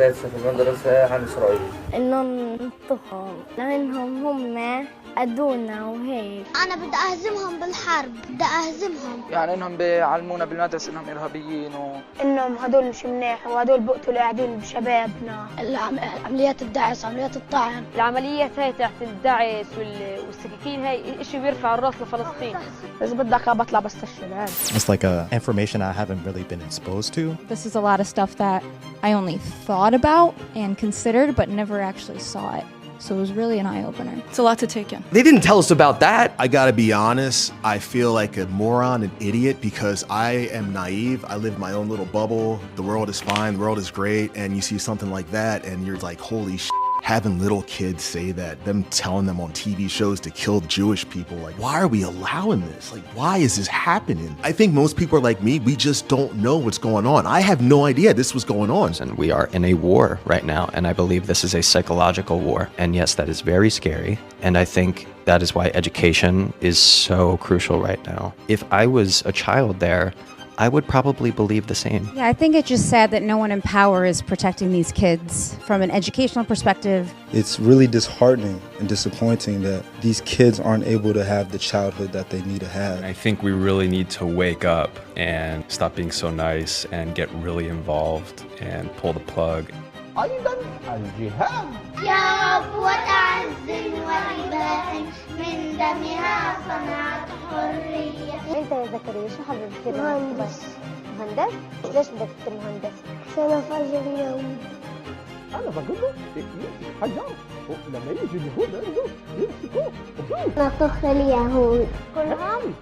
السادسة في المدرسة عن إسرائيل. إنهم ننطقهم لأنهم هم أدونا وهيك. أنا بدي أهزمهم بالحرب، بدي أهزمهم. يعني إنهم بيعلمونا بالمدرسة إنهم إرهابيين إنهم هدول مش منيح وهدول بقتلوا قاعدين بشبابنا. عمليات الدعس، عمليات الطعن. العمليات هاي تحت الدعس والسكاكين هاي إشي بيرفع الراس لفلسطين. إذا بدك بطلع بستشفى العالم. It's like information I haven't really been exposed to. This is a lot of stuff that I only thought about and considered, but never actually saw it. So it was really an eye-opener. It's a lot to take in. They didn't tell us about that. I gotta be honest, I feel like a moron, an idiot, because I am naive. I live my own little bubble. The world is fine, the world is great, and you see something like that and you're like, holy shit. Having little kids say that, them telling them on TV shows to kill Jewish people, like, why are we allowing this? Like, why is this happening? I think most people are like me, we just don't know what's going on. I have no idea this was going on. And we are in a war right now, and I believe this is a psychological war. And yes, that is very scary, and I think that is why education is so crucial right now. If I was a child there, I would probably believe the same. Yeah, I think it's just sad that no one in power is protecting these kids from an educational perspective. It's really disheartening and disappointing that these kids aren't able to have the childhood that they need to have. I think we really need to wake up and stop being so nice and get really involved and pull the plug. أيضا الجهاد يا رب وتعز ورباء من دمها صنعت حرية. أنت يا زكريا شو حابب تصير؟ مهندس. مهندس؟ ليش بدك تصير مهندس؟ عشان أفجر اليهود. أنا بقول له يمسك حجر ولما يجي اليهود عنده يمسكوه. نطخ اليهود. كلهم؟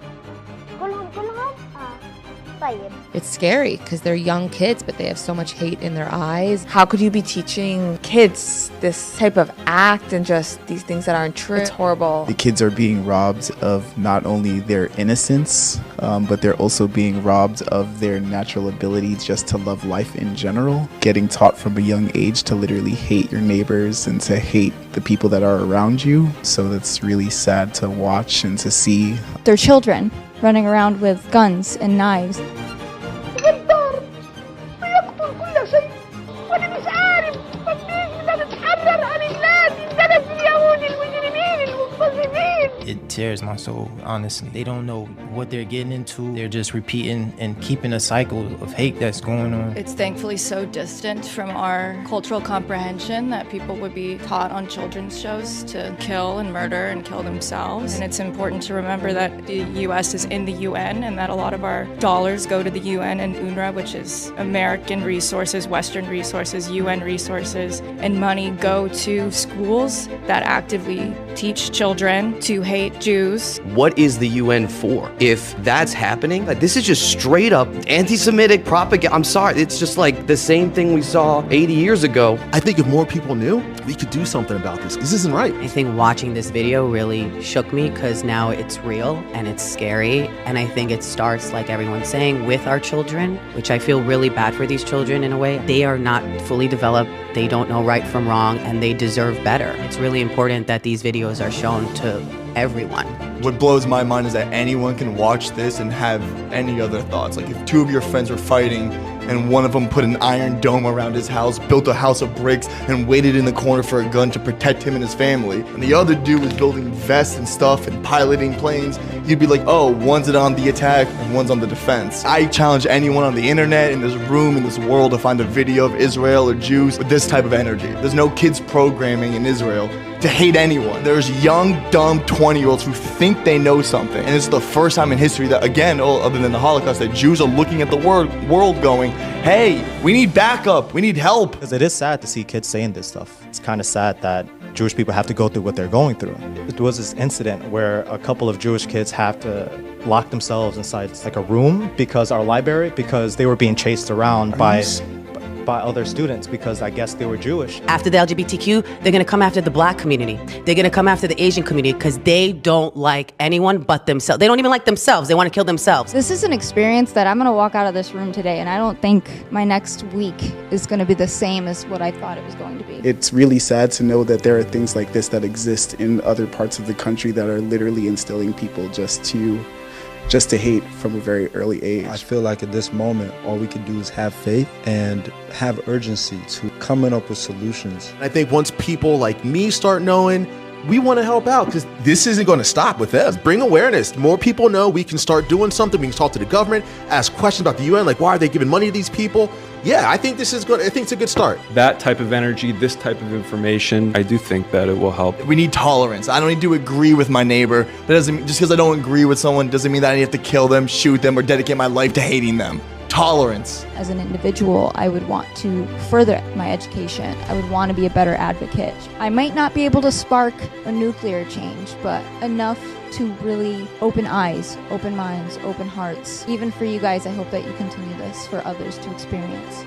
It's scary because they're young kids, but they have so much hate in their eyes. How could you be teaching kids this type of act and just these things that aren't true? It's horrible. The kids are being robbed of not only their innocence, but they're also being robbed of their natural ability just to love life in general. Getting taught from a young age to literally hate your neighbors and to hate the people that are around you. So that's really sad to watch and to see. They're children running around with guns and knives. بالضرب ويقتل كل شيء وانا مش عارف ليش بدنا نتحرر عن الناس البلد اليهود المجرمين المقتزمين. It tears my soul, honestly. They don't know what they're getting into. They're just repeating and keeping a cycle of hate that's going on. It's thankfully so distant from our cultural comprehension that people would be taught on children's shows to kill and murder and kill themselves. And it's important to remember that the U.S. is in the UN and that a lot of our dollars go to the UN and UNRWA, which is American resources, Western resources, UN resources, and money go to schools that actively teach children to hate Jews. What is the UN for? If that's happening, like, this is just straight up anti-Semitic propaganda. I'm sorry, it's just like the same thing we saw 80 years ago. I think if more people knew, we could do something about this. This isn't right. I think watching this video really shook me because now it's real and it's scary. And I think it starts, like everyone's saying, with our children, which I feel really bad for these children in a way. They are not fully developed. They don't know right from wrong and they deserve better. It's really important that these videos are shown to everyone. What blows my mind is that anyone can watch this and have any other thoughts. Like if two of your friends are fighting and one of them put an iron dome around his house, built a house of bricks, and waited in the corner for a gun to protect him and his family, and the other dude was building vests and stuff and piloting planes, you'd be like, oh, one's on the attack and one's on the defense. I challenge anyone on the internet, in this room, in this world, to find a video of Israel or Jews with this type of energy. There's no kids programming in Israel to hate anyone. There's young, dumb 20-year-olds who think they know something. And it's the first time in history that, again, other than the Holocaust, that Jews are looking at the world going, hey, we need backup, we need help. Because it is sad to see kids saying this stuff. It's kind of sad that Jewish people have to go through what they're going through. There was this incident where a couple of Jewish kids have to lock themselves inside like a room because they were being chased around by other students because I guess they were Jewish. After the LGBTQ, they're going to come after the black community. They're going to come after the Asian community because they don't like anyone but themselves. They don't even like themselves. They want to kill themselves. This is an experience that I'm going to walk out of this room today and I don't think my next week is going to be the same as what I thought it was going to be. It's really sad to know that there are things like this that exist in other parts of the country that are literally instilling people just to just to hate from a very early age. I feel like at this moment, all we can do is have faith and have urgency to coming up with solutions. I think once people like me start knowing, we want to help out because this isn't going to stop with us. Bring awareness. The more people know, we can start doing something. We can talk to the government, ask questions about the UN, like why are they giving money to these people? Yeah, I think this is good. I think it's a good start. That type of energy, this type of information, I do think that it will help. We need tolerance. I don't need to agree with my neighbor. That doesn't just because I don't agree with someone doesn't mean that I have to kill them, shoot them, or dedicate my life to hating them. Tolerance. As an individual, I would want to further my education. I would want to be a better advocate. I might not be able to spark a nuclear change, but enough to really open eyes, open minds, open hearts. Even for you guys, I hope that you continue this for others to experience.